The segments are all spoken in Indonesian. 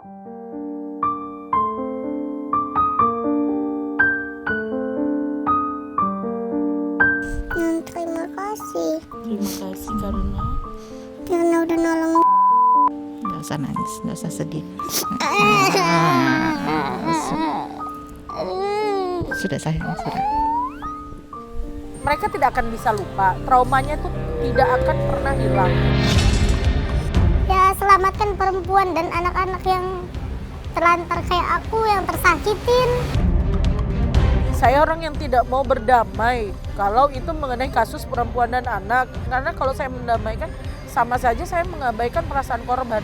Terima kasih. Terima kasih Karena udah nolong. nggak usah nangis, nggak usah sedih. Sudah sayang, sudah. Mereka tidak akan bisa lupa, traumanya itu tidak akan pernah hilang. Ya, selamatkan perempuan dan anak-anak yang terlantar kayak aku yang tersakitin. Saya orang yang tidak mau berdamai kalau itu mengenai kasus perempuan dan anak. Karena kalau saya mendamaikan, sama saja saya mengabaikan perasaan korban.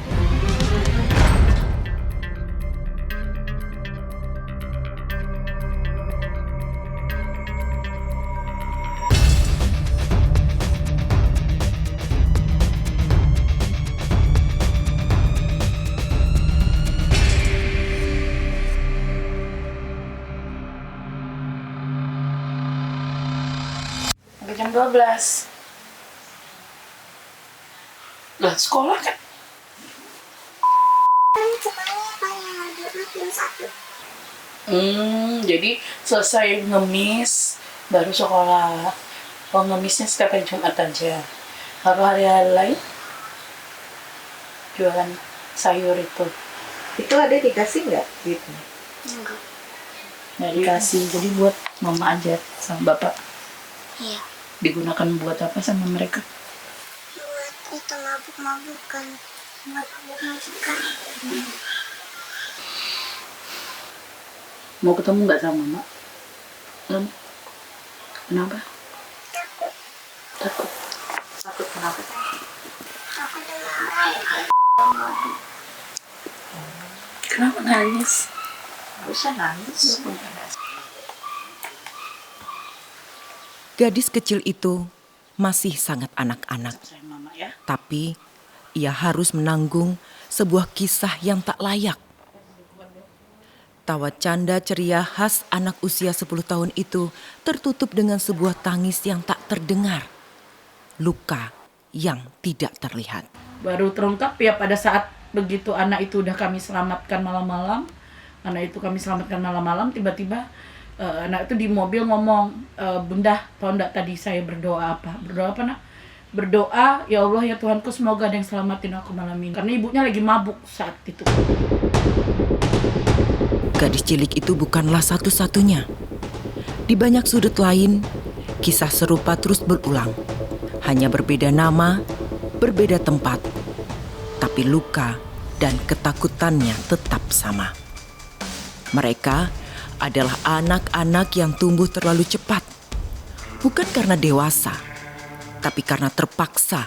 Sampai jam 12. Lah sekolah kan? Jadi selesai ngemis baru sekolah. Oh, ngemisnya setiap hari Jumat aja. Kalau hari-hari lain jualan sayur itu Itu ada dikasih nggak gitu? Enggak. nggak dikasih, jadi buat mama aja sama bapak. Iya. Digunakan buat apa sama mereka? Buat itu mabuk-mabukan. Buat majikan. Mau ketemu nggak sama mama? Lem? Kenapa? Takut. Takut kenapa? Aku dimarahin. Kenapa nangis? Nggak usah nangis. Gadis kecil itu masih sangat anak-anak, Sayang mama ya. tapi ia harus menanggung sebuah kisah yang tak layak. Tawa canda ceria khas anak usia 10 tahun itu tertutup dengan sebuah tangis yang tak terdengar. Luka yang tidak terlihat. Baru terungkap ya pada saat begitu anak itu udah kami selamatkan malam-malam. Anak itu kami selamatkan malam-malam, tiba-tiba anak itu di mobil ngomong, Bunda, tahu enggak tadi saya berdoa apa? Berdoa apa, Nak? Berdoa, ya Allah ya Tuhanku, semoga ada yang selamatin aku malam ini. Karena ibunya lagi mabuk saat itu. Gadis cilik itu bukanlah satu-satunya. Di banyak sudut lain, kisah serupa terus berulang. Hanya berbeda nama, berbeda tempat, tapi luka dan ketakutannya tetap sama. Mereka adalah anak-anak yang tumbuh terlalu cepat. Bukan karena dewasa, tapi karena terpaksa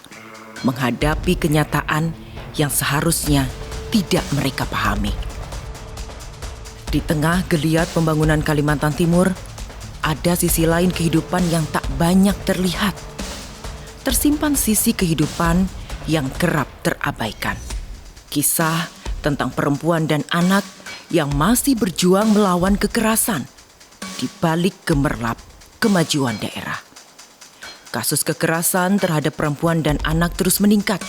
menghadapi kenyataan yang seharusnya tidak mereka pahami. Di tengah geliat pembangunan Kalimantan Timur, ada sisi lain kehidupan yang tak banyak terlihat. Tersimpan sisi kehidupan yang kerap terabaikan. Kisah tentang perempuan dan anak yang masih berjuang melawan kekerasan di balik gemerlap kemajuan daerah. Kasus kekerasan terhadap perempuan dan anak terus meningkat,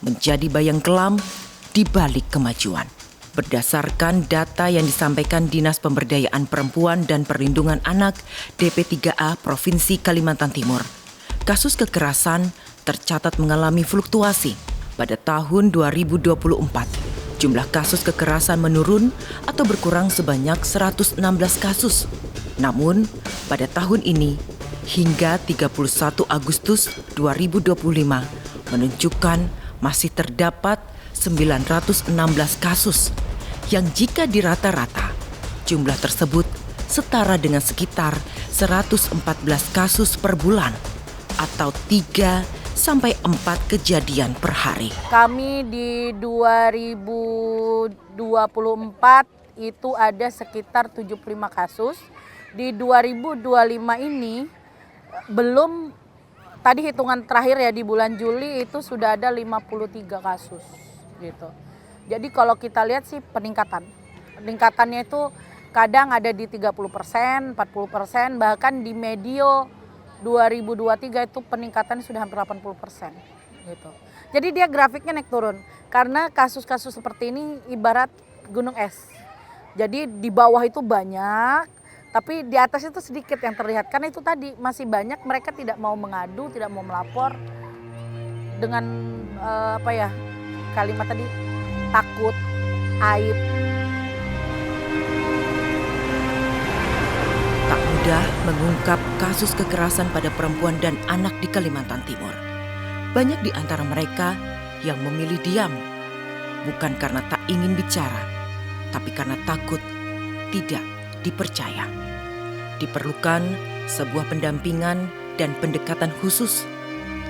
menjadi bayang kelam di balik kemajuan. Berdasarkan data yang disampaikan Dinas Pemberdayaan Perempuan dan Perlindungan Anak DP3A Provinsi Kalimantan Timur, kasus kekerasan tercatat mengalami fluktuasi. Pada tahun 2024, jumlah kasus kekerasan menurun atau berkurang sebanyak 116 kasus. Namun, pada tahun ini, hingga 31 Agustus 2025, menunjukkan masih terdapat 916 kasus, yang jika dirata-rata, jumlah tersebut setara dengan sekitar 114 kasus per bulan, atau 3 sampai 4 kejadian per hari. Kami di 2024 itu ada sekitar 75 kasus. Di 2025 ini belum, tadi hitungan terakhir ya di bulan Juli itu sudah ada 53 kasus gitu. Jadi kalau kita lihat sih peningkatannya itu kadang ada di 30%, 40%, bahkan di medio 2023 itu peningkatan sudah hampir 80%. gitu. Jadi dia grafiknya naik turun karena kasus-kasus seperti ini ibarat gunung es. Jadi di bawah itu banyak, tapi di atas itu sedikit yang terlihat. Karena itu tadi masih banyak mereka tidak mau mengadu, tidak mau melapor dengan kalimat tadi takut, aib. Tak mudah mengungkap kasus kekerasan pada perempuan dan anak di Kalimantan Timur. Banyak di antara mereka yang memilih diam, bukan karena tak ingin bicara, tapi karena takut tidak dipercaya. Diperlukan sebuah pendampingan dan pendekatan khusus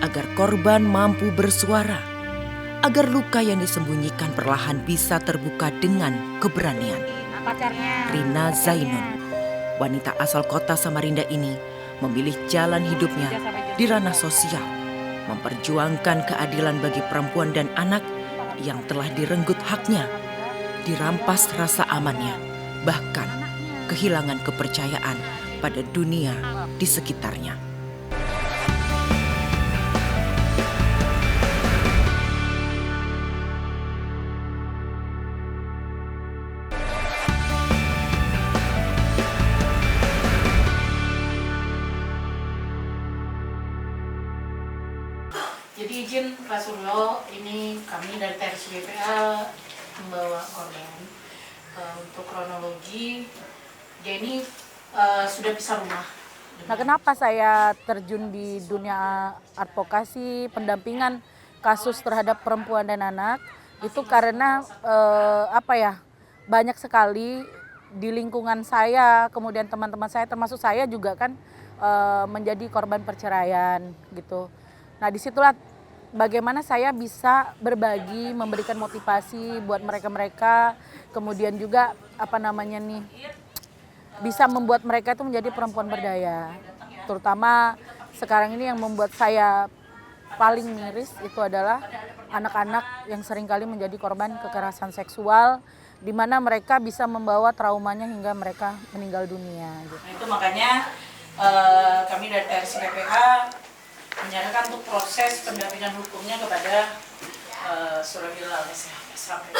agar korban mampu bersuara, agar luka yang disembunyikan perlahan bisa terbuka dengan keberanian. Rina Zainun, wanita asal kota Samarinda ini, memilih jalan hidupnya di ranah sosial, memperjuangkan keadilan bagi perempuan dan anak yang telah direnggut haknya, dirampas rasa amannya, bahkan kehilangan kepercayaan pada dunia di sekitarnya. Jadi izin Pak Suryo, ini kami dari TRS BPA membawa korban untuk kronologi. Dia ini sudah pisah rumah. Nah, kenapa saya terjun di dunia advokasi, pendampingan kasus terhadap perempuan dan anak? Itu karena banyak sekali di lingkungan saya, kemudian teman-teman saya, termasuk saya juga kan menjadi korban perceraian gitu. Nah, disitulah bagaimana saya bisa berbagi, memberikan motivasi buat mereka-mereka, kemudian juga bisa membuat mereka itu menjadi perempuan berdaya. Terutama sekarang ini yang membuat saya paling miris itu adalah anak-anak yang seringkali menjadi korban kekerasan seksual, di mana mereka bisa membawa traumanya hingga mereka meninggal dunia. Gitu. Nah, itu makanya kami dari TRS BPA menyerahkan untuk proses pendampingan hukumnya kepada Surahila SHP.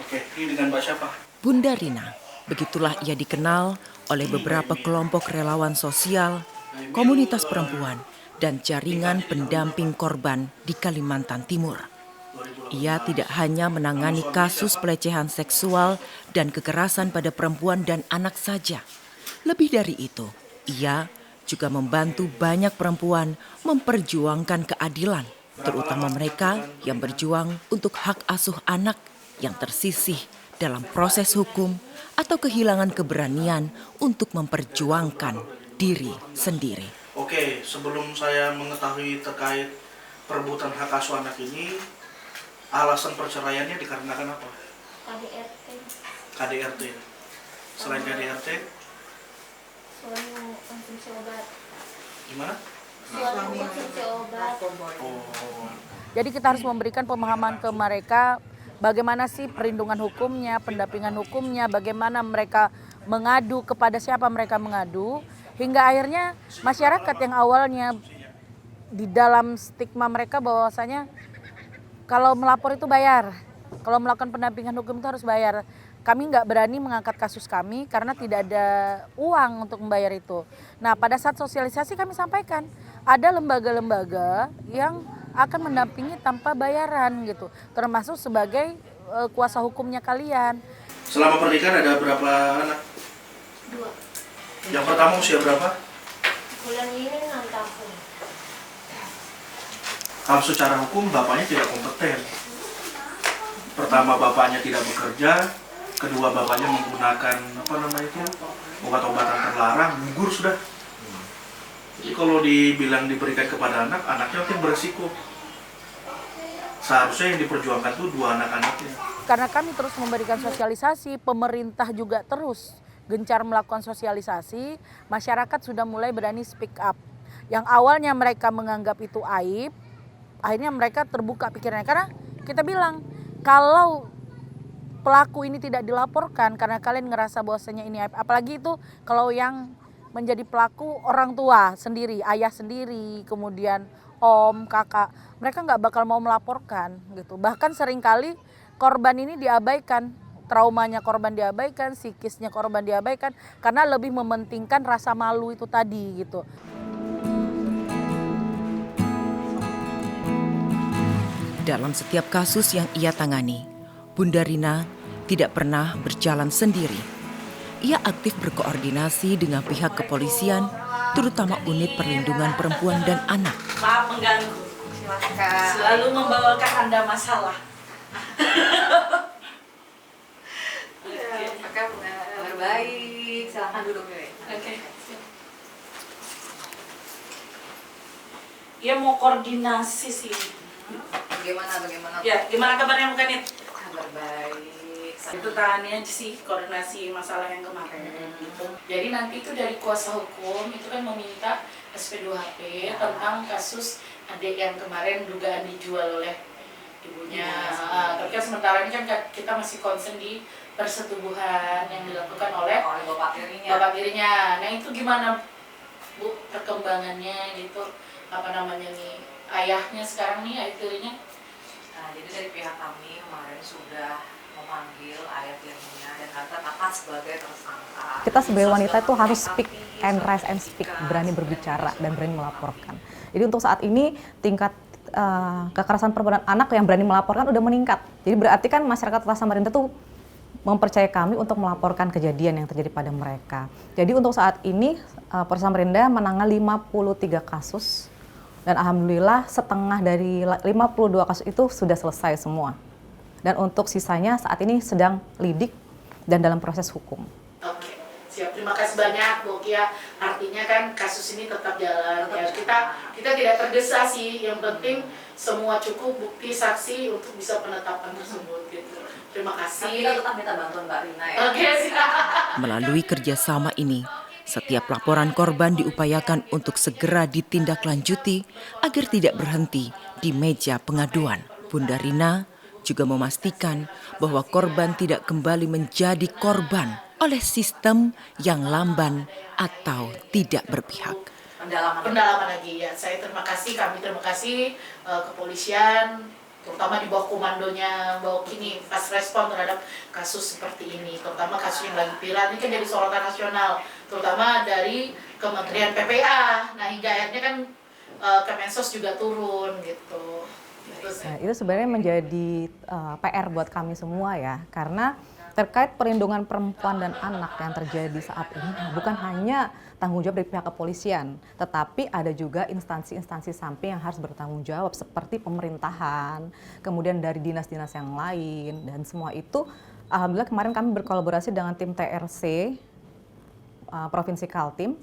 Oke, ini dengan Mbak siapa? Bunda Rina, begitulah ia dikenal oleh beberapa kelompok relawan sosial, komunitas perempuan, dan jaringan pendamping korban di Kalimantan Timur. Ia tidak hanya menangani kasus pelecehan seksual dan kekerasan pada perempuan dan anak saja. Lebih dari itu, ia juga membantu banyak perempuan memperjuangkan keadilan, terutama mereka yang berjuang untuk hak asuh anak yang tersisih dalam proses hukum atau kehilangan keberanian untuk memperjuangkan diri sendiri. Oke, sebelum saya mengetahui terkait perebutan hak asuh anak ini, alasan perceraiannya dikarenakan apa? KDRT. Selain KDRT, Suami konsumsi obat. gimana? Suami konsumsi obat. Oh, Jadi kita harus memberikan pemahaman ke mereka bagaimana sih perlindungan hukumnya, pendampingan hukumnya, bagaimana mereka mengadu, kepada siapa mereka mengadu, hingga akhirnya masyarakat yang awalnya di dalam stigma mereka bahwasanya kalau melapor itu bayar, kalau melakukan pendampingan hukum itu harus bayar. Kami nggak berani mengangkat kasus kami karena tidak ada uang untuk membayar itu. Nah, pada saat sosialisasi kami sampaikan ada lembaga-lembaga yang akan mendampingi tanpa bayaran gitu, termasuk sebagai kuasa hukumnya kalian. selama pernikahan ada berapa anak? 2. Yang pertama usia berapa? Bulan ini 6 tahun. Kalau secara hukum bapaknya tidak kompeten. Pertama bapaknya tidak bekerja, kedua bapaknya menggunakan obat-obatan terlarang, gugur sudah. Jadi kalau dibilang diberikan kepada anak, anaknya mungkin beresiko. Seharusnya yang diperjuangkan itu 2 anak-anaknya. Karena kami terus memberikan sosialisasi, pemerintah juga terus gencar melakukan sosialisasi, masyarakat sudah mulai berani speak up. Yang awalnya mereka menganggap itu aib, akhirnya mereka terbuka pikirannya. Karena kita bilang, kalau pelaku ini tidak dilaporkan karena kalian ngerasa bahwasanya ini aib, apalagi itu kalau yang menjadi pelaku orang tua sendiri, ayah sendiri, kemudian om, kakak, mereka nggak bakal mau melaporkan gitu. Bahkan seringkali korban ini diabaikan, traumanya korban diabaikan, psikisnya korban diabaikan karena lebih mementingkan rasa malu itu tadi gitu. Dalam setiap kasus yang ia tangani, Bunda Rina tidak pernah berjalan sendiri. Ia aktif berkoordinasi dengan pihak kepolisian, terutama unit perlindungan perempuan dan anak. Maaf mengganggu. Silakan. Selalu membawakan Anda masalah. Apa kabar? Baik. Silakan duduk dulu. Oke. Ia mau koordinasi sih. Bagaimana? Ya, gimana kabarnya bukan itu? Kabar baik. Itu tanya sih koordinasi masalah yang kemarin gitu. Jadi nanti itu dari kuasa hukum itu kan meminta SP2HP tentang kasus adik yang kemarin dugaan dijual oleh ibunya. Tapi kan sementara ini kan kita masih concern di persetubuhan yang dilakukan oleh bapak tirinya. bapak tirinya. Nah itu gimana Bu perkembangannya gitu? Apa namanya nih ayahnya sekarang nih ayah tirinya? Nah, jadi dari pihak kami kemarin sudah memanggil ayah tirinya dan kata kakak sebagai tersangka. Kita sebagai wanita itu harus speak and rise and speak, berani berbicara dan berani melaporkan. Jadi untuk saat ini tingkat kekerasan perempuan dan anak yang berani melaporkan udah meningkat. Jadi berarti kan masyarakat Kota Samarinda tuh mempercayai kami untuk melaporkan kejadian yang terjadi pada mereka. Jadi untuk saat ini Polres Samarinda menangani 53 kasus dan alhamdulillah setengah dari 52 kasus itu sudah selesai semua. Dan untuk sisanya saat ini sedang lidik dan dalam proses hukum. Oke, siap. Terima kasih banyak Bu Kia. Artinya kan kasus ini tetap jalan. Ya, kita tidak tergesa sih. Yang penting semua cukup bukti saksi untuk bisa penetapan tersebut gitu. Terima kasih. Kita tetap minta bantuan Mbak Rina ya. Oke, siap. Melalui kerjasama ini, setiap laporan korban diupayakan untuk segera ditindaklanjuti agar tidak berhenti di meja pengaduan. Bunda Rina juga memastikan bahwa korban tidak kembali menjadi korban oleh sistem yang lamban atau tidak berpihak. Pendalaman lagi ya. Kami terima kasih kepolisian, terutama di bawah komandonya Mbak Kini fast respon terhadap kasus seperti ini, terutama kasus yang lagi viral ini kan jadi sorotan nasional, terutama dari Kementerian PPA. Nah hingga akhirnya kan Kemensos juga turun gitu. Nah, itu sebenarnya menjadi PR buat kami semua ya, karena terkait perlindungan perempuan dan anak yang terjadi saat ini bukan hanya tanggung jawab dari pihak kepolisian, tetapi ada juga instansi-instansi samping yang harus bertanggung jawab seperti pemerintahan, kemudian dari dinas-dinas yang lain, dan semua itu alhamdulillah kemarin kami berkolaborasi dengan tim TRC Provinsi Kaltim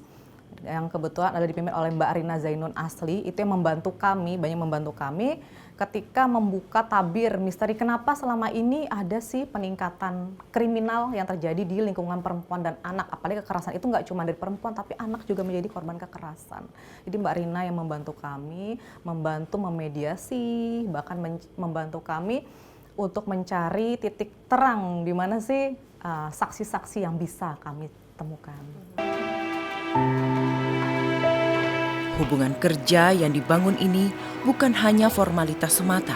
yang kebetulan ada dipimpin oleh Mbak Rina Zainun Asli, itu yang membantu kami, banyak membantu kami ketika membuka tabir misteri kenapa selama ini ada sih peningkatan kriminal yang terjadi di lingkungan perempuan dan anak, apalagi kekerasan itu nggak cuma dari perempuan tapi anak juga menjadi korban kekerasan. Jadi Mbak Rina yang membantu kami, membantu memediasi, bahkan membantu kami untuk mencari titik terang di mana sih saksi-saksi yang bisa kami temukan. Hubungan kerja yang dibangun ini bukan hanya formalitas semata,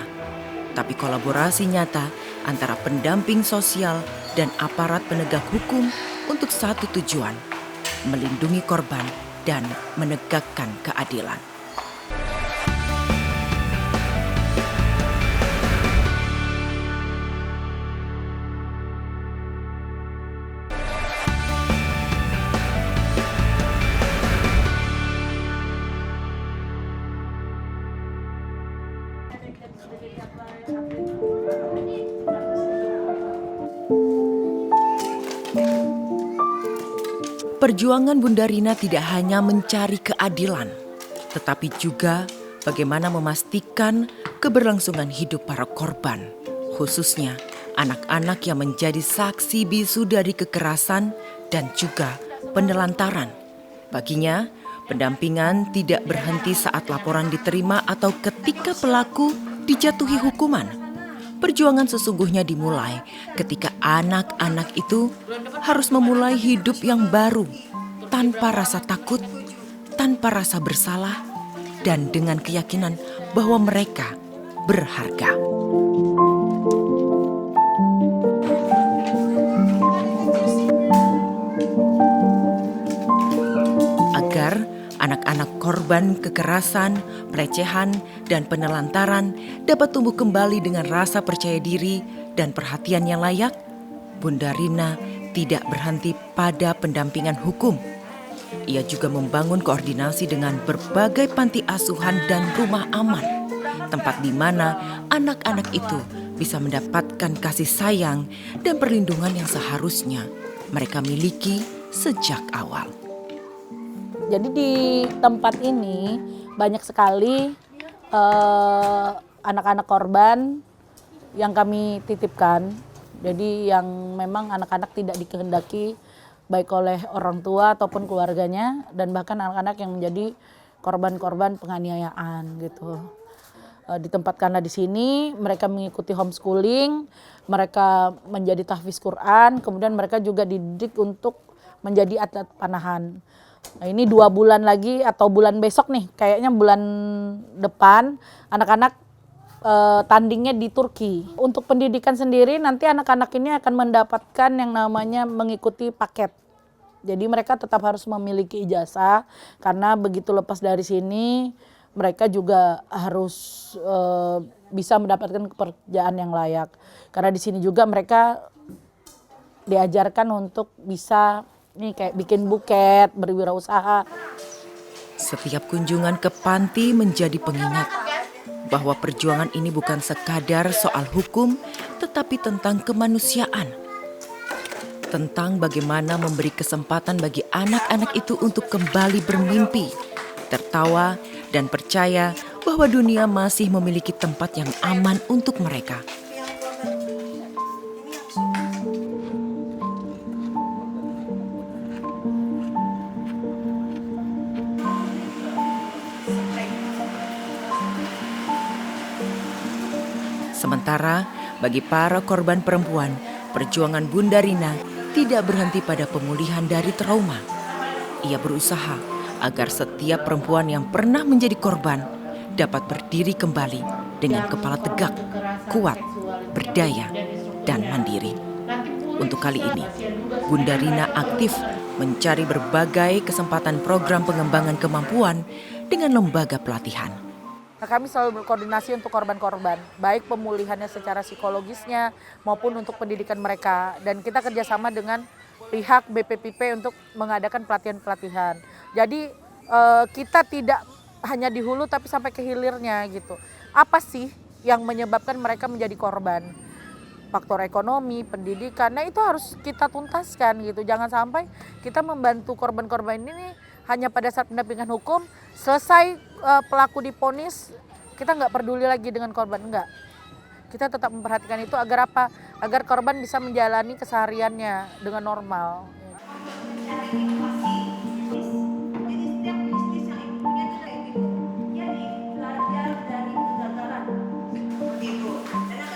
tapi kolaborasi nyata antara pendamping sosial dan aparat penegak hukum untuk satu tujuan, melindungi korban dan menegakkan keadilan. Perjuangan Bunda Rina tidak hanya mencari keadilan, tetapi juga bagaimana memastikan keberlangsungan hidup para korban, khususnya anak-anak yang menjadi saksi bisu dari kekerasan dan juga penelantaran. Baginya, pendampingan tidak berhenti saat laporan diterima atau ketika pelaku dijatuhi hukuman. Perjuangan sesungguhnya dimulai ketika anak-anak itu harus memulai hidup yang baru, tanpa rasa takut, tanpa rasa bersalah, dan dengan keyakinan bahwa mereka berharga. Agar anak-anak korban kekerasan, pelecehan, dan penelantaran dapat tumbuh kembali dengan rasa percaya diri dan perhatian yang layak, Bunda Rina tidak berhenti pada pendampingan hukum. Ia juga membangun koordinasi dengan berbagai panti asuhan dan rumah aman, tempat di mana anak-anak itu bisa mendapatkan kasih sayang dan perlindungan yang seharusnya mereka miliki sejak awal. Jadi di tempat ini banyak sekali anak-anak korban yang kami titipkan. Jadi yang memang anak-anak tidak dikehendaki baik oleh orang tua ataupun keluarganya, dan bahkan anak-anak yang menjadi korban-korban penganiayaan gitu. Ditempatkanlah di sini, mereka mengikuti homeschooling, mereka menjadi tahfiz Quran, kemudian mereka juga dididik untuk menjadi atlet panahan. Nah, ini 2 bulan lagi atau bulan besok nih, kayaknya bulan depan anak-anak tandingnya di Turki. Untuk pendidikan sendiri nanti anak-anak ini akan mendapatkan yang namanya mengikuti paket. Jadi mereka tetap harus memiliki ijazah, karena begitu lepas dari sini mereka juga harus bisa mendapatkan pekerjaan yang layak. Karena di sini juga mereka diajarkan untuk bisa nih kayak bikin buket, berwirausaha. Setiap kunjungan ke panti menjadi pengingat bahwa perjuangan ini bukan sekadar soal hukum, tetapi tentang kemanusiaan. Tentang bagaimana memberi kesempatan bagi anak-anak itu untuk kembali bermimpi, tertawa, dan percaya bahwa dunia masih memiliki tempat yang aman untuk mereka. Sementara bagi para korban perempuan, perjuangan Bunda Rina tidak berhenti pada pemulihan dari trauma. Ia berusaha agar setiap perempuan yang pernah menjadi korban dapat berdiri kembali dengan kepala tegak, kuat, berdaya, dan mandiri. Untuk kali ini, Bunda Rina aktif mencari berbagai kesempatan program pengembangan kemampuan dengan lembaga pelatihan. Nah, kami selalu berkoordinasi untuk korban-korban, baik pemulihannya secara psikologisnya maupun untuk pendidikan mereka. Dan kita kerjasama dengan pihak BPPP untuk mengadakan pelatihan-pelatihan. Jadi kita tidak hanya di hulu tapi sampai ke hilirnya gitu. Apa sih yang menyebabkan mereka menjadi korban? Faktor ekonomi, pendidikan, nah itu harus kita tuntaskan gitu. Jangan sampai kita membantu korban-korban ini hanya pada saat pendampingan hukum, selesai pelaku diponis, kita nggak peduli lagi dengan korban, enggak. Kita tetap memperhatikan itu agar apa? Agar korban bisa menjalani kesehariannya dengan normal.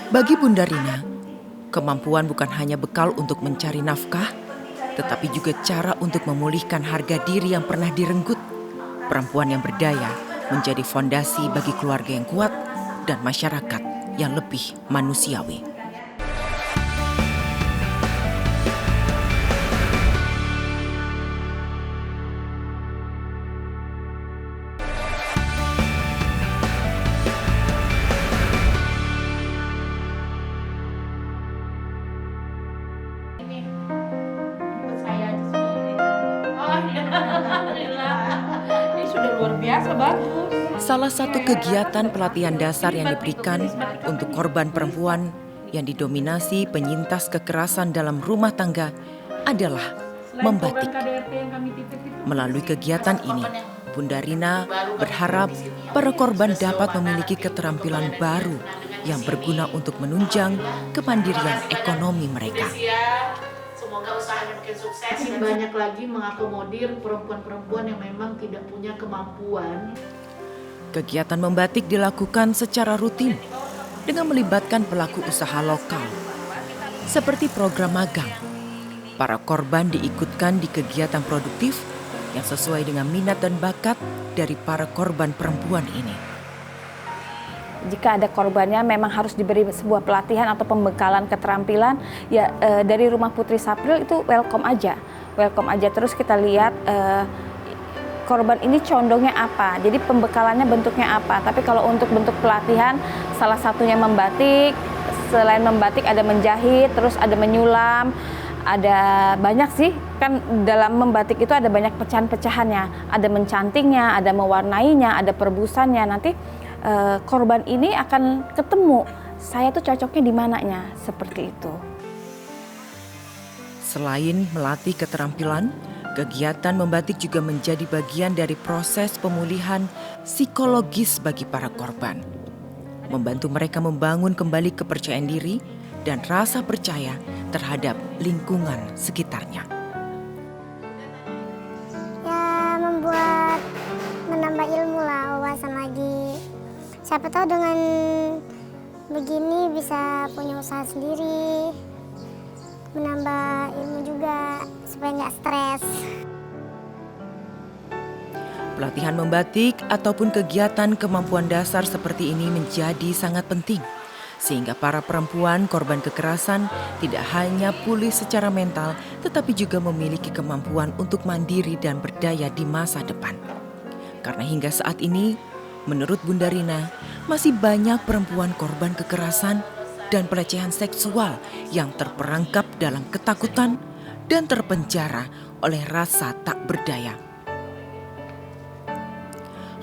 Bagi Bunda Rina, kemampuan bukan hanya bekal untuk mencari nafkah, tetapi juga cara untuk memulihkan harga diri yang pernah direnggut. Perempuan yang berdaya menjadi fondasi bagi keluarga yang kuat dan masyarakat yang lebih manusiawi. Ini sudah luar biasa bagus. Salah satu kegiatan pelatihan dasar yang diberikan untuk korban perempuan yang didominasi penyintas kekerasan dalam rumah tangga adalah membatik. Melalui kegiatan ini, Bunda Rina berharap para korban dapat memiliki keterampilan baru yang berguna untuk menunjang kemandirian ekonomi mereka. Semoga usahanya makin sukses. Makin banyak lagi mengakomodir perempuan-perempuan yang memang tidak punya kemampuan. Kegiatan membatik dilakukan secara rutin dengan melibatkan pelaku usaha lokal. Seperti program magang, para korban diikutkan di kegiatan produktif yang sesuai dengan minat dan bakat dari para korban perempuan ini. Jika ada korbannya memang harus diberi sebuah pelatihan atau pembekalan keterampilan ya, dari Rumah Putri Sapril itu welcome aja terus kita lihat korban ini condongnya apa, jadi pembekalannya bentuknya apa. Tapi kalau untuk bentuk pelatihan salah satunya membatik, selain membatik ada menjahit, terus ada menyulam, ada banyak sih, kan dalam membatik itu ada banyak pecahan-pecahannya, ada mencantingnya, ada mewarnainya, ada perebusannya. Nanti korban ini akan ketemu saya tuh cocoknya di mananya, seperti itu. Selain melatih keterampilan, kegiatan membatik juga menjadi bagian dari proses pemulihan psikologis bagi para korban. Membantu mereka membangun kembali kepercayaan diri dan rasa percaya terhadap lingkungan sekitarnya. Ya membuat menambah ilmu lah, wawasan lagi. Siapa tahu dengan begini bisa punya usaha sendiri, menambah ilmu juga supaya nggak stres. Pelatihan membatik ataupun kegiatan kemampuan dasar seperti ini menjadi sangat penting, sehingga para perempuan korban kekerasan tidak hanya pulih secara mental, tetapi juga memiliki kemampuan untuk mandiri dan berdaya di masa depan. Karena hingga saat ini, menurut Bunda Rina, masih banyak perempuan korban kekerasan dan pelecehan seksual yang terperangkap dalam ketakutan dan terpenjara oleh rasa tak berdaya.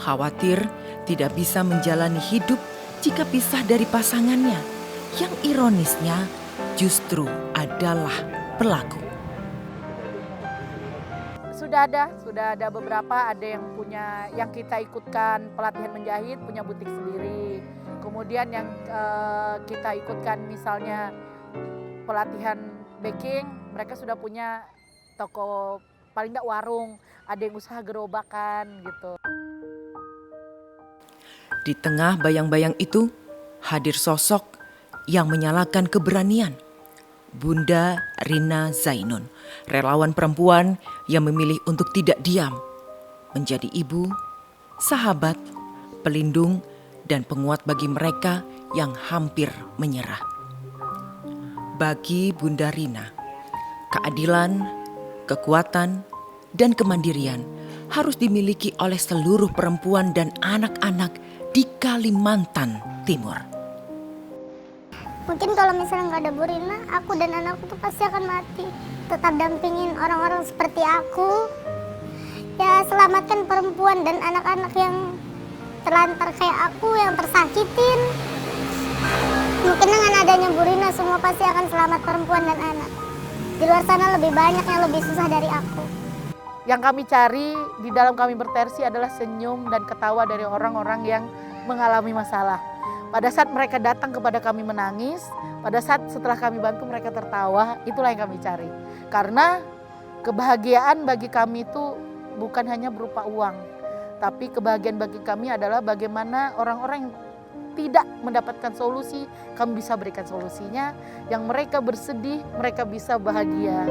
Khawatir tidak bisa menjalani hidup jika pisah dari pasangannya, yang ironisnya justru adalah pelaku. Sudah ada beberapa, ada yang kita ikutkan pelatihan menjahit, punya butik sendiri. Kemudian yang kita ikutkan misalnya pelatihan baking, mereka sudah punya toko, paling enggak warung, ada yang usaha gerobakan gitu. Di tengah bayang-bayang itu, hadir sosok yang menyalakan keberanian. Bunda Rina Zainun, relawan perempuan yang memilih untuk tidak diam, menjadi ibu, sahabat, pelindung, dan penguat bagi mereka yang hampir menyerah. Bagi Bunda Rina, keadilan, kekuatan, dan kemandirian harus dimiliki oleh seluruh perempuan dan anak-anak di Kalimantan Timur. Mungkin kalau misalnya nggak ada Bu Rina, aku dan anakku tuh pasti akan mati. Tetap dampingin orang-orang seperti aku. Ya selamatkan perempuan dan anak-anak yang terlantar kayak aku, yang tersakitin. Mungkin dengan adanya Bu Rina semua pasti akan selamat, perempuan dan anak. Di luar sana lebih banyak yang lebih susah dari aku. Yang kami cari di dalam kami bertersi adalah senyum dan ketawa dari orang-orang yang mengalami masalah. Pada saat mereka datang kepada kami menangis, pada saat setelah kami bantu mereka tertawa, itulah yang kami cari. Karena kebahagiaan bagi kami itu bukan hanya berupa uang, tapi kebahagiaan bagi kami adalah bagaimana orang-orang yang tidak mendapatkan solusi, kami bisa berikan solusinya. Yang mereka bersedih, mereka bisa bahagia.